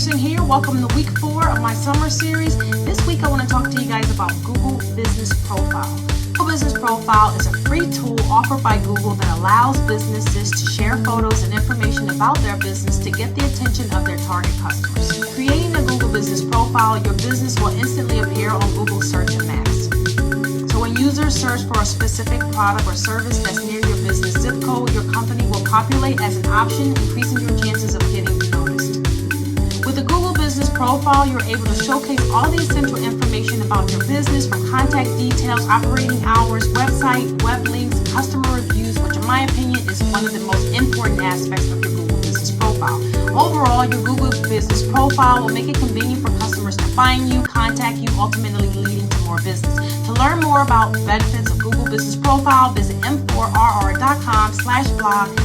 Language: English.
Anderson here. Welcome to week 4 of my summer series. This week I want to talk to you guys about Google Business Profile. Google Business Profile is a free tool offered by Google that allows businesses to share photos and information about their business to get the attention of their target customers. Creating a Google Business Profile, your business will instantly appear on Google Search and Maps. So when users search for a specific product or service that's near your business zip code, your company will populate as an option, increasing your chances of getting noticed. With the Google Business Profile, you're able to showcase all the essential information about your business, from contact details, operating hours, website, web links, customer reviews, which in my opinion is one of the most important aspects of your Google Business Profile. Overall, your Google Business Profile will make it convenient for customers to find you, contact you, ultimately leading to more business. To learn more about benefits of Google Business Profile, visit m4rr.com/blog